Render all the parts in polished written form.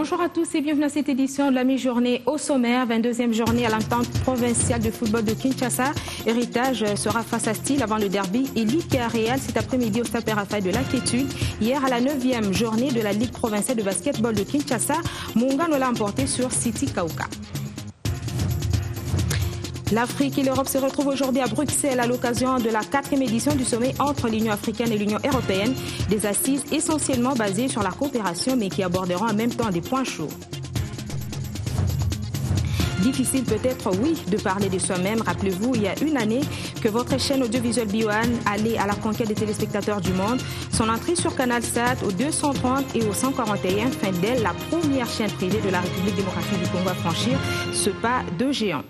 Bonjour à tous et bienvenue à cette édition de la mi-journée au sommaire, 22e journée à l'entente provinciale de football de Kinshasa. Héritage sera face à Style avant le derby et l'IKEA Real cet après-midi au Stade Raphaël de la Quiétude. Hier à la 9e journée de la Ligue provinciale de basketball de Kinshasa, Mungano l'a emporté sur City Kauka. L'Afrique et l'Europe se retrouvent aujourd'hui à Bruxelles à l'occasion de la 4e édition du sommet entre l'Union africaine et l'Union européenne. Des assises essentiellement basées sur la coopération mais qui aborderont en même temps des points chauds. Difficile peut-être, oui, de parler de soi-même. Rappelez-vous, il y a une année que votre chaîne audiovisuelle BioOne allait à la conquête des téléspectateurs du monde. Son entrée sur CanalSat au 230 et au 141 fait d'elle la première chaîne privée de la République démocratique du Congo à franchir ce pas de géant.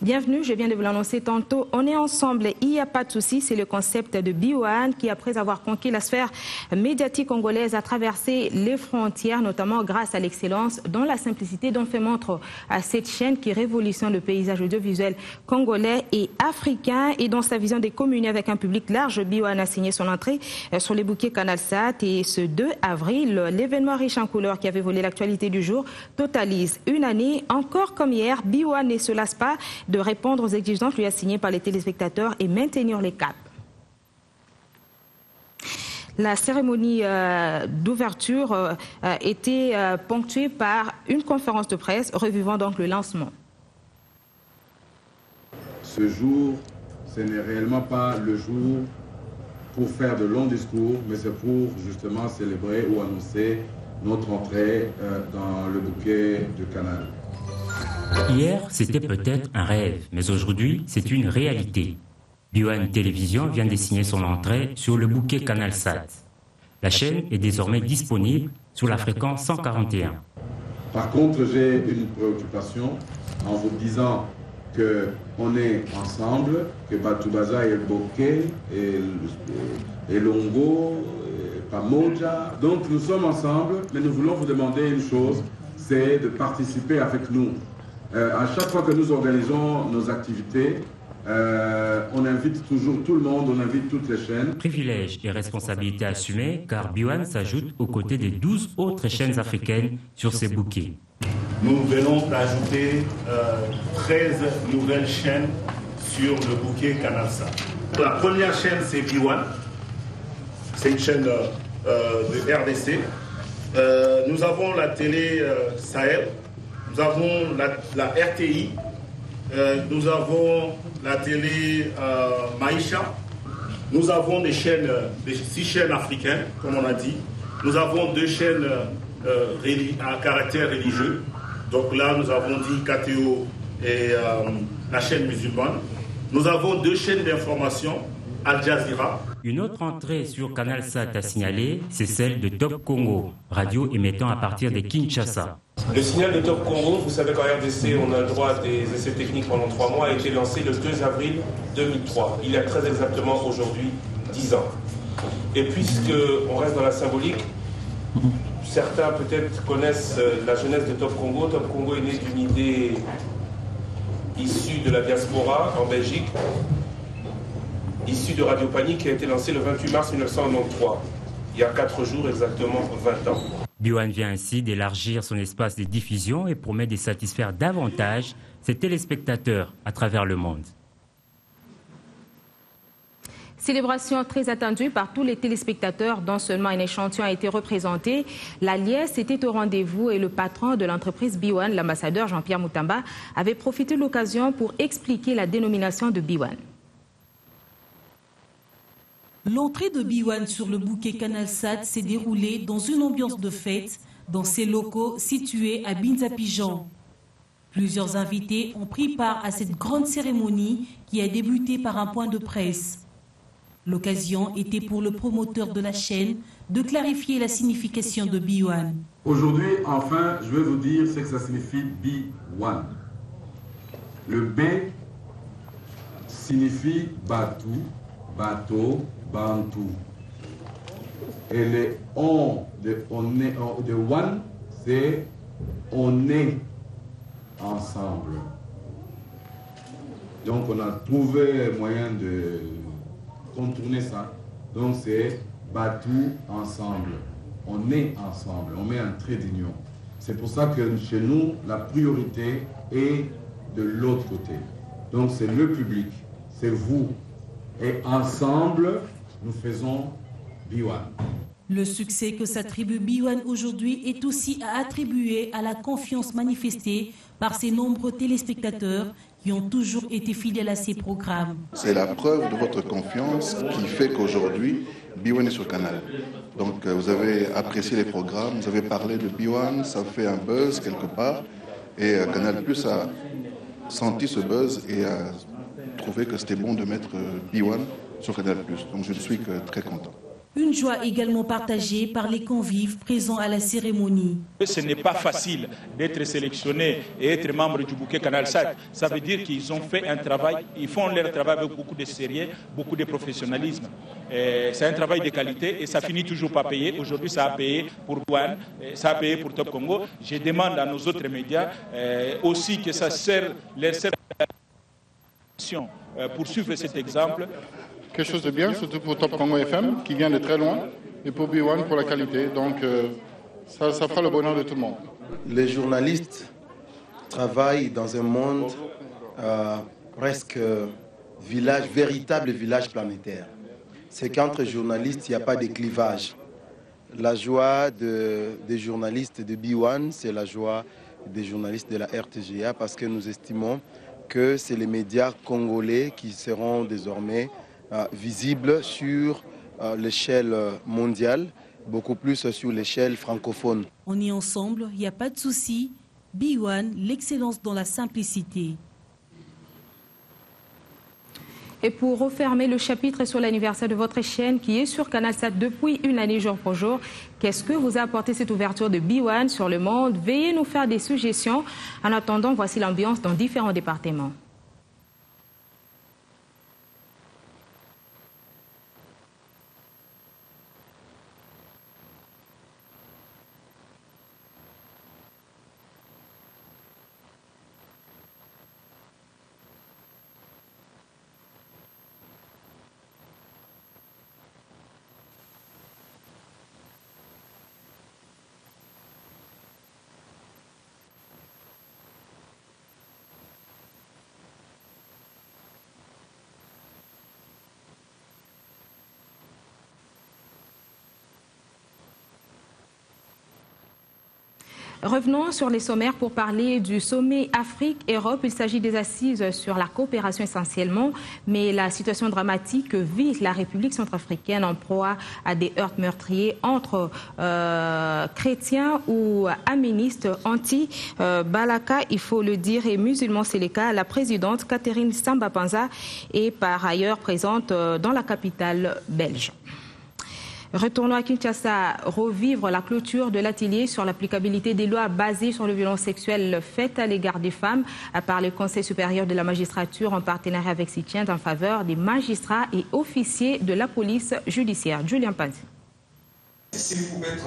Bienvenue, je viens de vous l'annoncer tantôt. On est ensemble, il n'y a pas de souci, c'est le concept de BioOne qui, après avoir conquis la sphère médiatique congolaise, a traversé les frontières, notamment grâce à l'excellence dont la simplicité dont fait montre à cette chaîne qui révolutionne le paysage audiovisuel congolais et africain et dont sa vision des communier avec un public large. BioOne a signé son entrée sur les bouquets CanalSat et ce 2 avril, l'événement riche en couleurs qui avait volé l'actualité du jour totalise une année. Encore comme hier, BioOne ne se lasse pas de répondre aux exigences lui assignées par les téléspectateurs et maintenir les caps. La cérémonie d'ouverture était ponctuée par une conférence de presse revivant donc le lancement. Ce jour, ce n'est réellement pas le jour pour faire de longs discours, mais c'est pour justement célébrer ou annoncer notre entrée dans le bouquet du Canal. Hier, c'était peut-être un rêve, mais aujourd'hui, c'est une réalité. BioOne Télévision vient de signer son entrée sur le bouquet CanalSat. La chaîne est désormais disponible sur la fréquence 141. Par contre, j'ai une préoccupation en vous disant qu'on est ensemble, que Batoubaza et Bokeh et Longo, et Pamoja. Donc nous sommes ensemble, mais nous voulons vous demander une chose, c'est de participer avec nous. À chaque fois que nous organisons nos activités, on invite toujours tout le monde, on invite toutes les chaînes. Privilèges et responsabilités assumées, car BioOne s'ajoute aux côtés des 12 autres chaînes africaines sur ces bouquets. Nous venons d'ajouter 13 nouvelles chaînes sur le bouquet CanalSat. La première chaîne, c'est BioOne. C'est une chaîne de RDC. Nous avons la télé Sahel. Nous avons la RTI, nous avons la télé Maïcha, nous avons des 6 chaînes africaines, comme on a dit. Nous avons 2 chaînes à caractère religieux. Donc là, nous avons dit KTO et la chaîne musulmane. Nous avons 2 chaînes d'information, Al Jazeera. Une autre entrée sur CanalSat à signaler, c'est celle de Top Congo, radio émettant à partir de Kinshasa. Le signal de Top Congo, vous savez qu'en RDC, on a le droit à des essais techniques pendant 3 mois, a été lancé le 2 avril 2003. Il y a très exactement aujourd'hui 10 ans. Et puisqu'on reste dans la symbolique, certains peut-être connaissent la jeunesse de Top Congo. Top Congo est né d'une idée issue de la diaspora en Belgique, issue de Radio Panique, qui a été lancée le 28 mars 1993. Il y a 4 jours, exactement 20 ans. BioOne vient ainsi d'élargir son espace de diffusion et promet de satisfaire davantage ses téléspectateurs à travers le monde. Célébration très attendue par tous les téléspectateurs dont seulement un échantillon a été représenté. La liesse était au rendez-vous et le patron de l'entreprise BioOne, l'ambassadeur Jean-Pierre Moutamba, avait profité de l'occasion pour expliquer la dénomination de BioOne. L'entrée de BioOne sur le bouquet CanalSat s'est déroulée dans une ambiance de fête dans ses locaux situés à Binza-Pigeon. Plusieurs invités ont pris part à cette grande cérémonie qui a débuté par un point de presse. L'occasion était pour le promoteur de la chaîne de clarifier la signification de BioOne. Aujourd'hui, enfin, je vais vous dire ce que ça signifie BioOne. Le B signifie Batou, bateau, Bantou. Et le on de one, c'est on est ensemble. Donc on a trouvé moyen de contourner ça. Donc c'est Batou ensemble. on est ensemble, on met un trait d'union. C'est pour ça que chez nous, la priorité est de l'autre côté. Donc c'est le public, c'est vous. Et ensemble, nous faisons B1. Le succès que s'attribue B1 aujourd'hui est aussi à attribuer à la confiance manifestée par ses nombreux téléspectateurs qui ont toujours été fidèles à ces programmes. C'est la preuve de votre confiance qui fait qu'aujourd'hui, B1 est sur Canal. Donc vous avez apprécié les programmes, vous avez parlé de B1, ça fait un buzz quelque part. Et Canal Plus a senti ce buzz et a trouvé que c'était bon de mettre B1 sur Canal Plus. Donc je ne suis que très content. Une joie également partagée par les convives présents à la cérémonie. Ce n'est pas facile d'être sélectionné et être membre du bouquet Canal Sat. Ça veut dire qu'ils ont fait un travail, ils font leur travail avec beaucoup de sérieux, beaucoup de professionnalisme. C'est un travail de qualité et ça finit toujours pas payé. Aujourd'hui, ça a payé pour Douane, ça a payé pour Top Congo. Je demande à nos autres médias aussi que ça leur serve pour suivre cet exemple. Quelque chose de bien, surtout pour Top Congo FM, qui vient de très loin, et pour B1 pour la qualité. Donc, ça fera le bonheur de tout le monde. Les journalistes travaillent dans un monde presque véritable village planétaire. C'est qu'entre journalistes, il n'y a pas de clivage. La joie des journalistes de B1, c'est la joie des journalistes de la RTGA, parce que nous estimons que c'est les médias congolais qui seront désormais visible sur l'échelle mondiale, beaucoup plus sur l'échelle francophone. On est ensemble, il n'y a pas de souci. B1, l'excellence dans la simplicité. Et pour refermer le chapitre sur l'anniversaire de votre chaîne qui est sur Canal Sat depuis une année jour pour jour, qu'est-ce que vous a apporté cette ouverture de B1 sur le monde? Veuillez nous faire des suggestions. En attendant, voici l'ambiance dans différents départements. Revenons sur les sommaires pour parler du sommet Afrique-Europe. Il s'agit des assises sur la coopération essentiellement, mais la situation dramatique que vit la République centrafricaine en proie à des heurts meurtriers entre chrétiens ou aménistes anti-Balaka, il faut le dire, et musulmans, c'est le cas. La présidente Catherine Samba-Panza est par ailleurs présente dans la capitale belge. Retournons à Kinshasa, revivre la clôture de l'atelier sur l'applicabilité des lois basées sur les violences sexuelles faites à l'égard des femmes par le Conseil supérieur de la magistrature en partenariat avec Citiens en faveur des magistrats et officiers de la police judiciaire. Julien Panzi.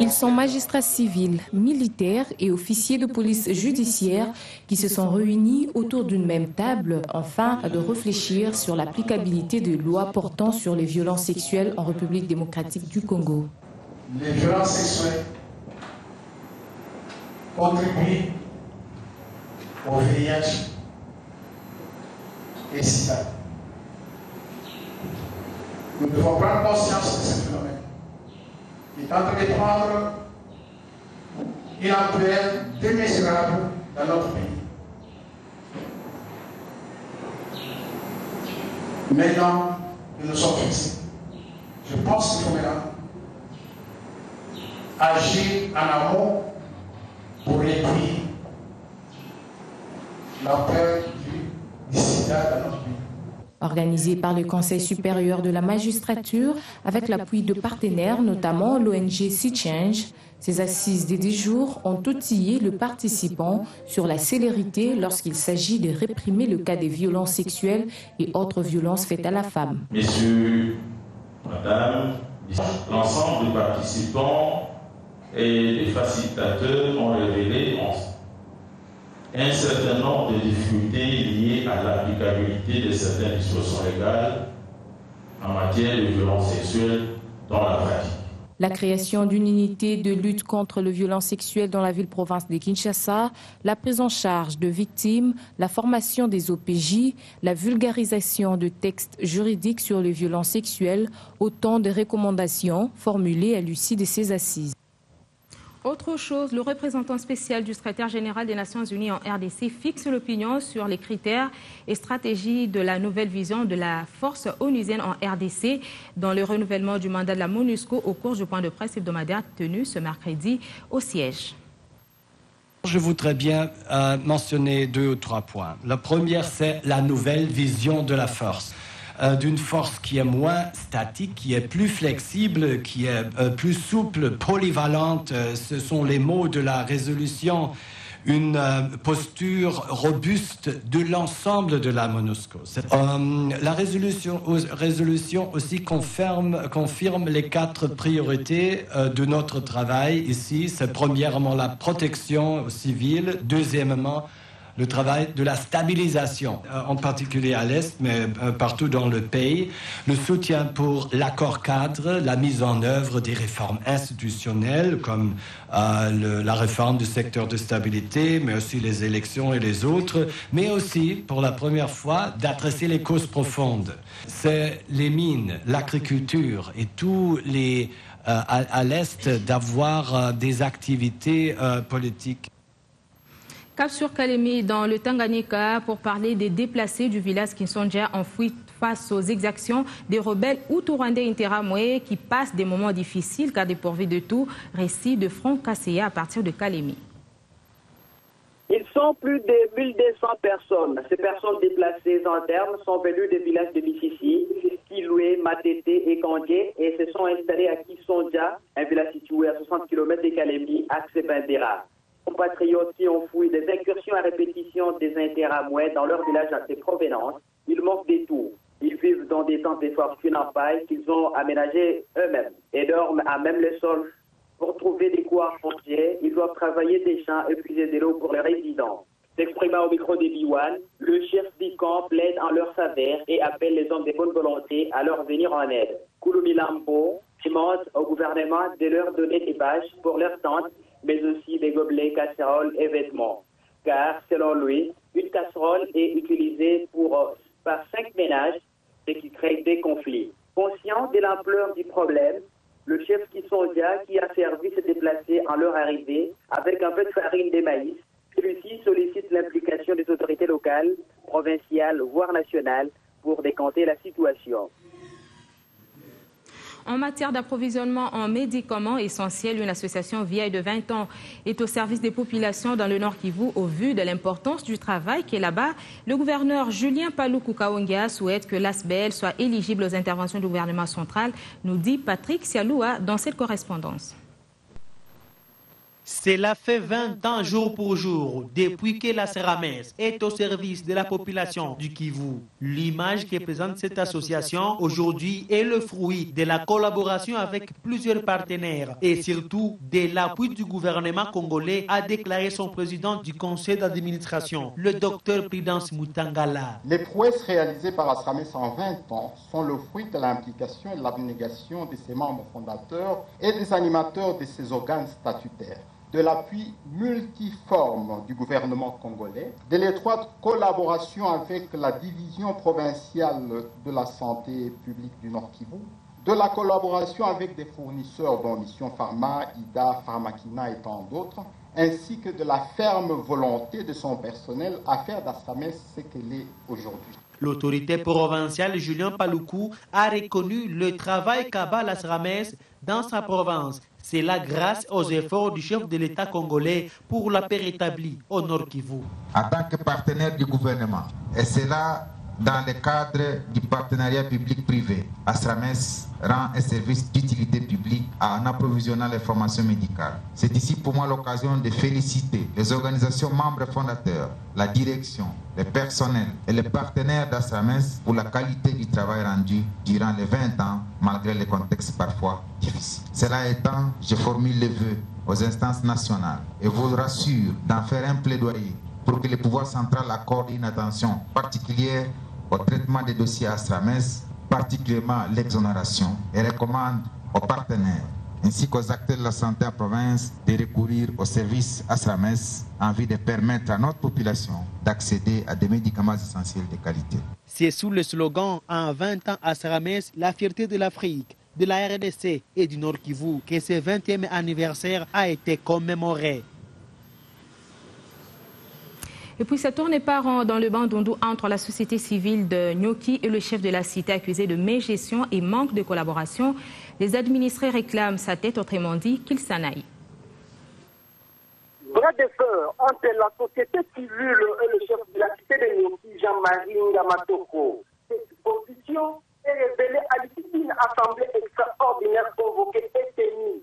Ils sont magistrats civils, militaires et officiers de police judiciaire qui se sont réunis autour d'une même table afin de réfléchir sur l'applicabilité des lois portant sur les violences sexuelles en République démocratique du Congo. Les violences sexuelles contribuent au VIH et SIDA. Nous devons prendre conscience de ce phénomène. Il est en train de prendre une ampleur démesurable dans notre pays. Maintenant, nous nous sommes fixés. Je pense qu'il faut maintenant agir en amont pour réduire l'ampleur du sida dans notre pays. Organisé par le Conseil supérieur de la magistrature avec l'appui de partenaires, notamment l'ONG Sea-Change, ces assises de 10 jours ont outillé le participant sur la célérité lorsqu'il s'agit de réprimer le cas des violences sexuelles et autres violences faites à la femme. Messieurs, madame, l'ensemble des participants et des facilitateurs ont révélé un certain nombre de difficultés liées à l'applicabilité de certaines dispositions légales en matière de violences sexuelles dans la pratique. La création d'une unité de lutte contre les violences sexuelles dans la ville-province de Kinshasa, la prise en charge de victimes, la formation des OPJ, la vulgarisation de textes juridiques sur les violences sexuelles, autant de recommandations formulées à l'issue de ces assises. Autre chose, le représentant spécial du secrétaire général des Nations Unies en RDC fixe l'opinion sur les critères et stratégies de la nouvelle vision de la force onusienne en RDC dans le renouvellement du mandat de la MONUSCO au cours du point de presse hebdomadaire tenu ce mercredi au siège. Je voudrais bien mentionner 2 ou 3 points. Le premier, c'est la nouvelle vision de la force. D'une force qui est moins statique, qui est plus flexible, qui est plus souple, polyvalente. Ce sont les mots de la résolution. Une posture robuste de l'ensemble de la MONUSCO. La résolution aussi confirme les 4 priorités de notre travail ici. C'est premièrement la protection civile, deuxièmement le travail de la stabilisation, en particulier à l'Est, mais partout dans le pays, le soutien pour l'accord cadre, la mise en œuvre des réformes institutionnelles, comme la réforme du secteur de stabilité, mais aussi les élections et les autres, mais aussi, pour la première fois, d'adresser les causes profondes. C'est les mines, l'agriculture et tous les, à l'Est, d'avoir des activités politiques. Cap sur Kalemi dans le Tanganyika pour parler des déplacés du village Kinsonja en fuite face aux exactions des rebelles Hutu-Rwandais Interamwe qui passent des moments difficiles car dépourvus de tout. Récit de Franck Kasseya à partir de Kalemi. Ils sont plus de 1200 personnes. Ces personnes déplacées en termes sont venues des villages de Mississi, Kiloué, Matete et Kandje et se sont installés à Kinsonja, un village situé à 60 km de Kalemi, axe Bindera. Compatriotes qui ont fui des incursions à répétition des Interamwe dans leur village à ses provenances, ils manquent des tout. Ils vivent dans des tentes de fortune en paille qu'ils ont aménagées eux-mêmes et dorment à même le sol. Pour trouver des couards fonciers, ils doivent travailler des champs et puiser de l'eau pour les résidents. S'exprimant au micro des Biwan, le chef du camp plaide en leur faveur et appelle les hommes de bonne volonté à leur venir en aide. Kouloumi Lampo demande au gouvernement de leur donner des bâches pour leurs tentes, mais aussi des gobelets, casseroles et vêtements. Car, selon lui, une casserole est utilisée par 5 ménages, ce qui crée des conflits. Conscient de l'ampleur du problème, le chef Kinsonja, qui a servi se déplacer en leur arrivée avec un peu de farine de maïs, celui-ci sollicite l'implication des autorités locales, provinciales, voire nationales, pour décanter la situation. En matière d'approvisionnement en médicaments essentiels, une association vieille de 20 ans est au service des populations dans le Nord Kivu. Au vu de l'importance du travail qui est là-bas, le gouverneur Julien Paluku Kaongia souhaite que l'ASBL soit éligible aux interventions du gouvernement central, nous dit Patrick Sialoua dans cette correspondance. Cela fait 20 ans jour pour jour depuis que la SRAMES est au service de la population du Kivu. L'image que présente cette association aujourd'hui est le fruit de la collaboration avec plusieurs partenaires et surtout de l'appui du gouvernement congolais, a déclaré son président du conseil d'administration, le docteur Prudence Mutangala. Les prouesses réalisées par la SRAMES en 20 ans sont le fruit de l'implication et de l'abnégation de ses membres fondateurs et des animateurs de ses organes statutaires, de l'appui multiforme du gouvernement congolais, de l'étroite collaboration avec la division provinciale de la santé publique du Nord Kivu, de la collaboration avec des fournisseurs dont Mission Pharma, IDA, Pharmakina et tant d'autres, ainsi que de la ferme volonté de son personnel à faire d'ASRAMES ce qu'elle est aujourd'hui. L'autorité provinciale Julien Paluku a reconnu le travail qu'abat la SRAMES dans sa province. C'est là grâce aux efforts du chef de l'État congolais pour la paix rétablie au Nord Kivu. En tant que partenaire du gouvernement, et c'est là dans le cadre du partenariat public-privé, ASRAMES rend un service d'utilité publique en approvisionnant les formations médicales. C'est ici pour moi l'occasion de féliciter les organisations membres fondateurs, la direction, les personnels et les partenaires d'ASRAMES pour la qualité du travail rendu durant les 20 ans, malgré les contextes parfois difficiles. Cela étant, je formule les vœux aux instances nationales et vous rassure d'en faire un plaidoyer pour que le pouvoir central accorde une attention particulière au traitement des dossiers ASRAMES, particulièrement l'exonération, et recommande aux partenaires ainsi qu'aux acteurs de la santé en province de recourir aux services ASRAMES en vue de permettre à notre population d'accéder à des médicaments essentiels de qualité. C'est sous le slogan « En 20 ans ASRAMES, la fierté de l'Afrique, de la RDC et du Nord Kivu » que ce 20e anniversaire a été commémoré. Et puis cette tournée part dans le Bandundu entre la société civile de Nyoki et le chef de la cité accusé de mégestion et manque de collaboration. Les administrés réclament sa tête, autrement dit qu'il s'en aille. Bras de fer entre la société civile et le chef de la cité de Nyoki, Jean-Marie Ngamatoko. Cette position est révélée à l'issue d'une assemblée extraordinaire convoquée et tenue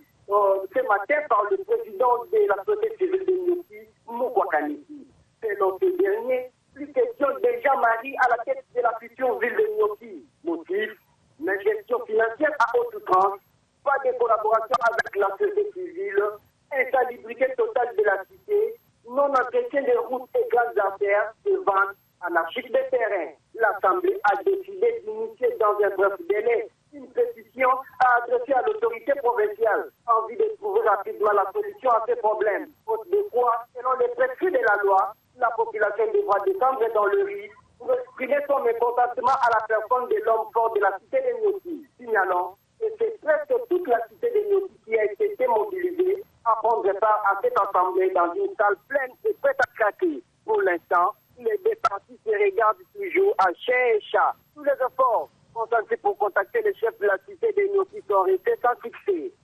ce matin par le président de la société civile de Nyoki, Mukwakaniki. Selon ce dernier, plus question de Jean-Marie à la tête de la future ville de Nyoki. Motif, mais gestion financière à haute outrance, pas de collaboration avec la société civile, insalubrité totale de la cité, non-entretien des routes et grandes artères et vente anarchique des terrains. L'Assemblée a décidé d'initier dans un bref délai une pétition à adresser à l'autorité provinciale en vue de trouver rapidement la solution à ces problèmes. Faute de quoi, selon les prescrits de la loi, la population devra descendre dans le risque pour exprimer son mécontentement à la personne de l'homme fort de la cité de Nyoki. Signalons que c'est presque toute la cité de Nyoki qui a été démobilisée à prendre part à cette assemblée dans une salle pleine et prête à craquer. Pour l'instant, les deux parties se regardent toujours à chair et chat. Tous les efforts consentis pour contacter le chef de la cité de Nyoki sont restés sans succès.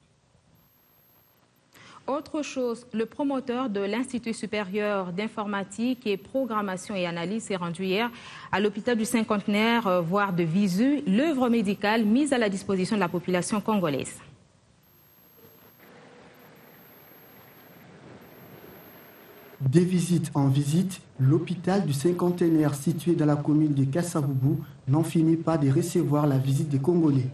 Autre chose, le promoteur de l'Institut supérieur d'informatique et programmation et analyse s'est rendu hier à l'hôpital du Cinquantenaire voir de visu l'œuvre médicale mise à la disposition de la population congolaise. Des visites en visite, l'hôpital du Cinquantenaire situé dans la commune de Kassavubu n'en finit pas de recevoir la visite des Congolais.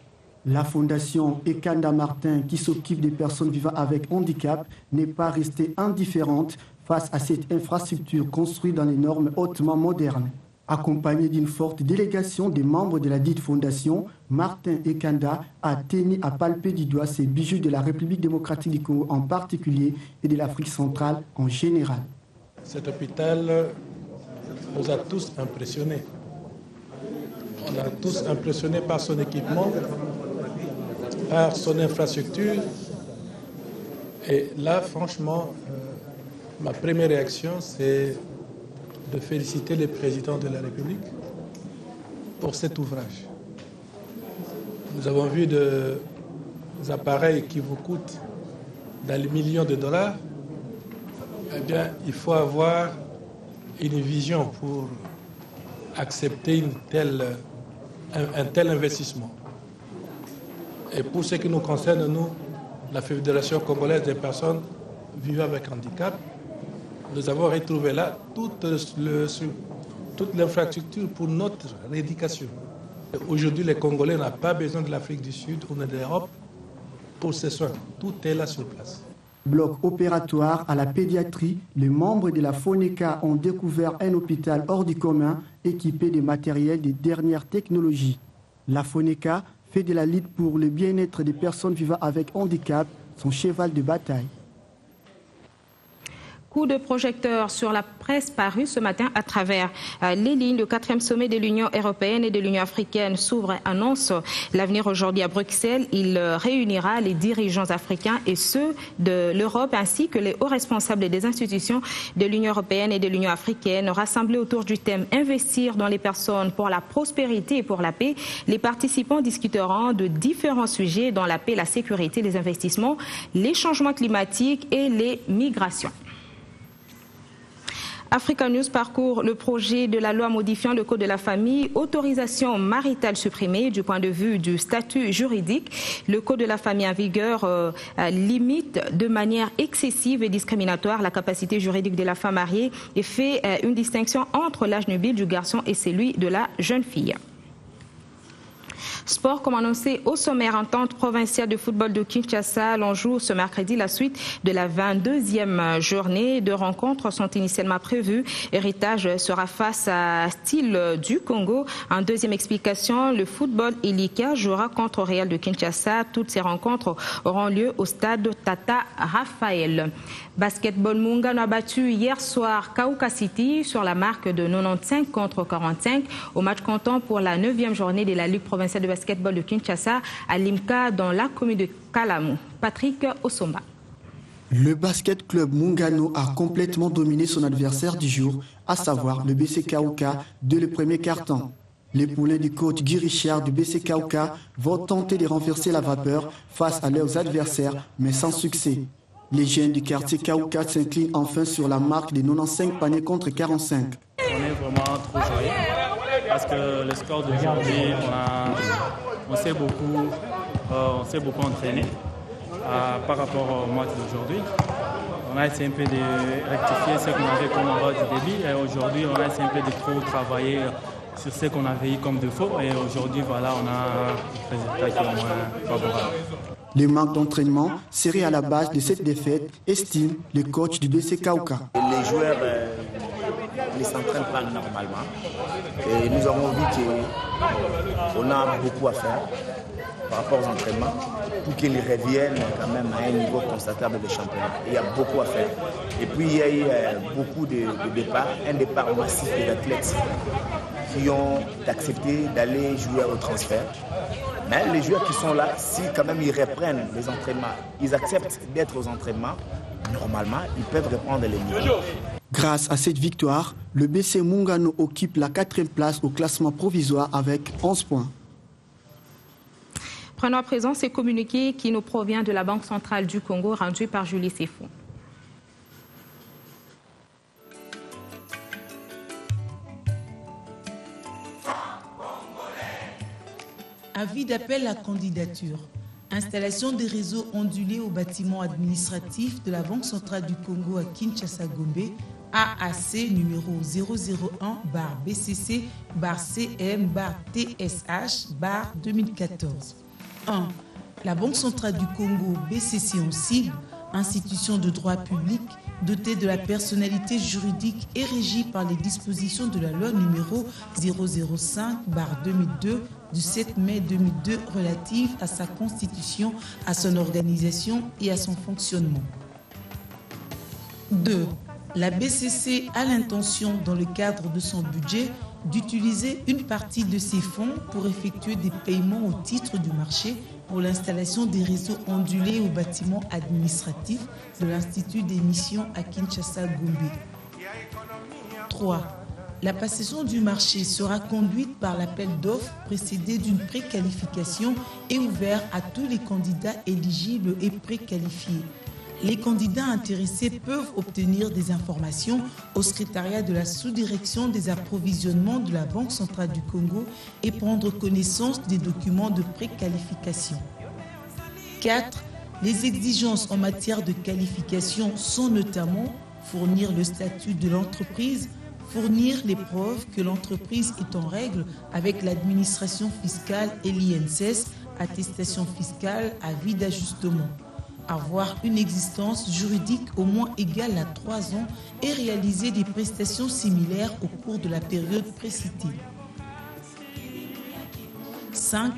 La fondation Ekanda Martin, qui s'occupe des personnes vivant avec handicap, n'est pas restée indifférente face à cette infrastructure construite dans les normes hautement modernes. Accompagné d'une forte délégation des membres de la dite fondation, Martin Ekanda a tenu à palper du doigt ces bijoux de la République démocratique du Congo en particulier et de l'Afrique centrale en général. Cet hôpital nous a tous impressionnés. On a tous impressionnés par son équipement, par son infrastructure. Et là, franchement, ma première réaction, c'est de féliciter le président de la République pour cet ouvrage. Nous avons vu des appareils qui vous coûtent dans les millions de dollars. Eh bien, il faut avoir une vision pour accepter un tel investissement. Et pour ce qui nous concerne, nous, la Fédération congolaise des personnes vivant avec handicap, nous avons retrouvé là toute l'infrastructure pour notre éducation. Aujourd'hui, les Congolais n'ont pas besoin de l'Afrique du Sud ou de l'Europe pour ces soins. Tout est là sur place. Bloc opératoire à la pédiatrie, les membres de la FONECA ont découvert un hôpital hors du commun équipé de matériel des dernières technologies. La FONECA fait de la lutte pour le bien-être des personnes vivant avec handicap son cheval de bataille. Coup de projecteur sur la presse parue ce matin à travers les lignes. Le 4e sommet de l'Union européenne et de l'Union africaine s'ouvre, annonce l'avenir aujourd'hui à Bruxelles. Il réunira les dirigeants africains et ceux de l'Europe ainsi que les hauts responsables des institutions de l'Union européenne et de l'Union africaine rassemblés autour du thème « Investir dans les personnes pour la prospérité et pour la paix ». Les participants discuteront de différents sujets dont la paix, la sécurité, les investissements, les changements climatiques et les migrations. Africa News parcourt le projet de la loi modifiant le code de la famille, autorisation maritale supprimée du point de vue du statut juridique. Le code de la famille en vigueur limite de manière excessive et discriminatoire la capacité juridique de la femme mariée et fait une distinction entre l'âge nubile du garçon et celui de la jeune fille. Sport, comme annoncé au sommaire, entente provinciale de football de Kinshasa. L'on joue ce mercredi la suite de la 22e journée. 2 rencontres sont initialement prévues. Héritage sera face à Style du Congo. En deuxième explication, le football Elika jouera contre Real de Kinshasa. Toutes ces rencontres auront lieu au stade Tata Raphaël. Basketball Mungano a battu hier soir Kauka City sur la marque de 95 contre 45 au match comptant pour la 9e journée de la Ligue provinciale de basketball de Kinshasa à Limka dans la commune de Kalamu. Patrick Osomba. Le basket club Mungano a complètement dominé son adversaire du jour, à savoir le BC Kauka, dès le premier quart-temps. Les poulains du coach Guy Richard du BC Kauka vont tenter de renverser la vapeur face à leurs adversaires, mais sans succès. Les jeunes du quartier Kauka s'inclinent enfin sur la marque des 95 paniers contre 45. On est vraiment trop joyeux parce que le score d'aujourd'hui, on s'est beaucoup entraîné par rapport au match d'aujourd'hui. On a essayé un peu de rectifier ce qu'on avait comme erreur du début et aujourd'hui on a essayé un peu de trop travailler sur ce qu'on avait eu comme défaut et aujourd'hui voilà, on a un résultat qui est moins favorable. Le manque d'entraînement serait à la base de cette défaite, estime le coach du BC Kauka. Les joueurs ne s'entraînent pas normalement et nous avons vu qu'on a beaucoup à faire par rapport aux entraînements pour qu'ils reviennent quand même à un niveau constatable de championnat. Il y a beaucoup à faire. Et puis il y a eu beaucoup de départs, un départ massif d'athlètes qui ont accepté d'aller jouer au transfert. Mais les joueurs qui sont là, si quand même ils reprennent les entraînements, ils acceptent d'être aux entraînements, normalement, ils peuvent reprendre les niveaux. Grâce à cette victoire, le BC Mungano occupe la 4e place au classement provisoire avec 11 points. Prenons à présent ces communiqués qui nous provient de la Banque centrale du Congo, rendu par Julie Sefou. Avis d'appel à candidature. Installation des réseaux ondulés au bâtiment administratif de la Banque centrale du Congo à Kinshasa-Gombe, AAC numéro 001-CM-TSH-2014. 1. La Banque centrale du Congo, BCC en sigle, institution de droit public, dotée de la personnalité juridique et régie par les dispositions de la loi numéro 005/2002 du 7 mai 2002 relative à sa constitution, à son organisation et à son fonctionnement. 2. La BCC a l'intention, dans le cadre de son budget, d'utiliser une partie de ses fonds pour effectuer des paiements au titre du marché pour l'installation des réseaux ondulés au bâtiment administratif de l'Institut des missions à Kinshasa-Gombe. 3. La passation du marché sera conduite par l'appel d'offres précédé d'une préqualification et ouvert à tous les candidats éligibles et préqualifiés. Les candidats intéressés peuvent obtenir des informations au secrétariat de la sous-direction des approvisionnements de la Banque centrale du Congo et prendre connaissance des documents de préqualification. 4. Les exigences en matière de qualification sont notamment fournir le statut de l'entreprise, fournir les preuves que l'entreprise est en règle avec l'administration fiscale et l'INSS, attestation fiscale, avis d'ajustement. Avoir une existence juridique au moins égale à 3 ans et réaliser des prestations similaires au cours de la période précitée. 5.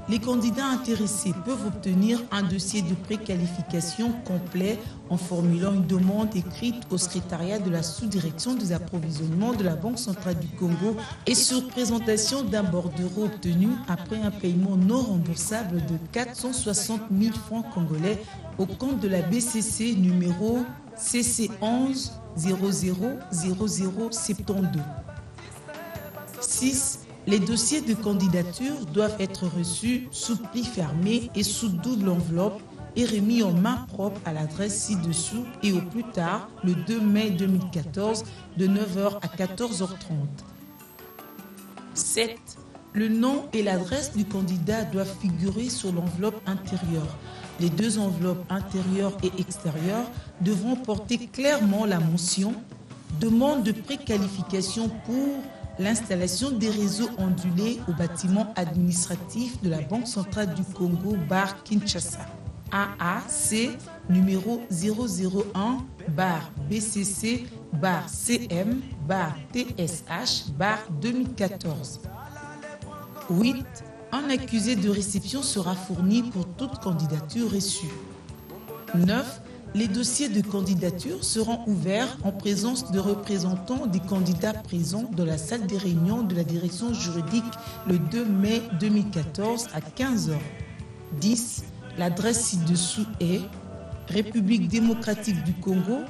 Les candidats intéressés peuvent obtenir un dossier de préqualification complet en formulant une demande écrite au secrétariat de la sous-direction des approvisionnements de la Banque centrale du Congo et sur présentation d'un bordereau obtenu après un paiement non remboursable de 460 000 francs congolais au compte de la BCC numéro CC11 000072. 6. Les dossiers de candidature doivent être reçus sous pli fermé et sous double enveloppe et remis en main propre à l'adresse ci-dessous et au plus tard le 2 mai 2014 de 9h à 14h30. 7. Le nom et l'adresse du candidat doivent figurer sur l'enveloppe intérieure. Les 2 enveloppes intérieures et extérieures devront porter clairement la mention « Demande de préqualification pour l'installation des réseaux ondulés au bâtiment administratif de la Banque centrale du Congo, bar Kinshasa. AAC numéro 001, bar BCC, bar CM, bar TSH, bar 2014. 8. Un accusé de réception sera fourni pour toute candidature reçue. 9. Les dossiers de candidature seront ouverts en présence de représentants des candidats présents dans la salle des réunions de la direction juridique le 2 mai 2014 à 15h. 10. L'adresse ci-dessous est République démocratique du Congo,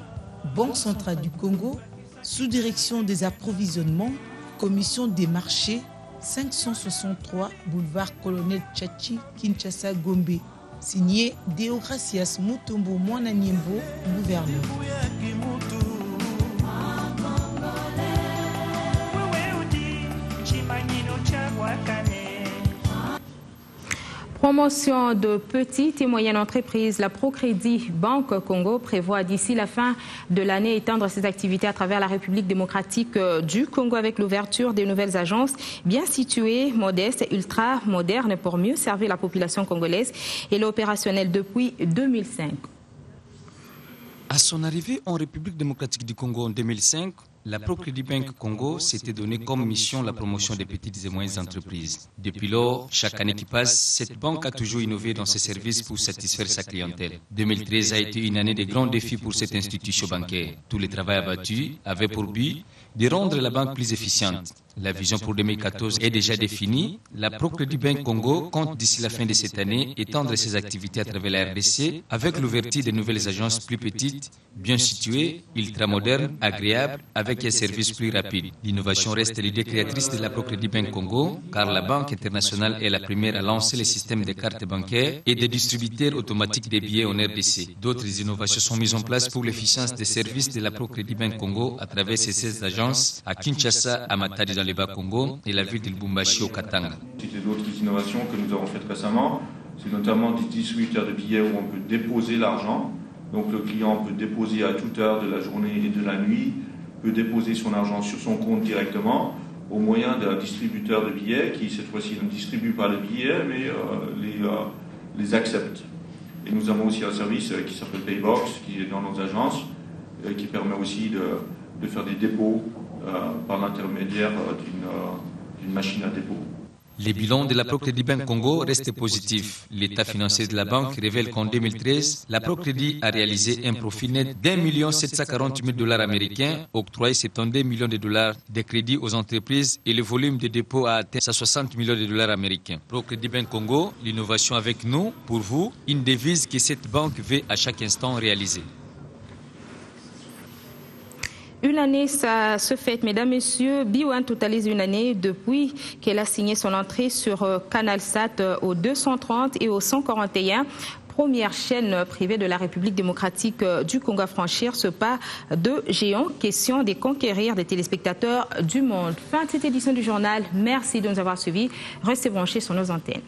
Banque centrale du Congo, sous-direction des approvisionnements, Commission des marchés, 563 boulevard Colonel Tchachi, Kinshasa, Gombe. Signé Deogracias Mutombo Mwananyembo, gouverneur. Promotion de petites et moyennes entreprises, la Procrédit Banque Congo prévoit d'ici la fin de l'année étendre ses activités à travers la République démocratique du Congo avec l'ouverture des nouvelles agences bien situées, modestes, ultra modernes pour mieux servir la population congolaise. Elle est opérationnelle depuis 2005. À son arrivée en République démocratique du Congo en 2005, la Procrédit Banque Congo s'était donné comme mission la promotion des petites et moyennes entreprises. Depuis lors, chaque année qui passe, cette banque a toujours innové dans ses services pour satisfaire sa clientèle. 2013 a été une année de grands défis pour cette institution bancaire. Tout le travail abattu avait pour but de rendre la banque plus efficiente. La vision pour 2014 est déjà définie. La Procrédit Banque Congo compte d'ici la fin de cette année étendre ses activités à travers la RDC avec l'ouverture de nouvelles agences plus petites, bien situées, ultramodernes, agréables, avec un service plus rapide. L'innovation reste l'idée créatrice de la Procrédit Banque Congo, car la Banque internationale est la première à lancer le système de cartes bancaires et des distributeurs automatiques des billets en RDC. D'autres innovations sont mises en place pour l'efficience des services de la Procrédit Banque Congo à travers ses 16 agences à Kinshasa, à Matadi dans le Bas-Congo et la ville de Lubumbashi au Katanga. C'était d'autres innovations que nous avons faites récemment. C'est notamment des distributeurs de billets où on peut déposer l'argent. Donc le client peut déposer à toute heure de la journée et de la nuit, peut déposer son argent sur son compte directement au moyen d'un distributeur de billets qui cette fois-ci ne distribue pas les billets mais les accepte. Et nous avons aussi un service qui s'appelle Paybox qui est dans nos agences qui permet aussi de faire des dépôts par l'intermédiaire d'une machine à dépôt. Les bilans de la Procrédit Banque Congo restent positifs. L'état financier de la banque révèle qu'en 2013, la Procrédit a réalisé un profit net d'1 740 000 $ américains, octroyé 72 millions de dollars de crédits aux entreprises et le volume de dépôts a atteint 60 millions de dollars américains. Procrédit Banque Congo, l'innovation avec nous, pour vous, une devise que cette banque veut à chaque instant réaliser. Une année, ça se fête, mesdames, messieurs. BioOne totalise une année depuis qu'elle a signé son entrée sur CanalSat au 230 et au 141. Première chaîne privée de la République démocratique du Congo à franchir ce pas de géant. Question de conquérir des téléspectateurs du monde. Fin de cette édition du journal. Merci de nous avoir suivis. Restez branchés sur nos antennes.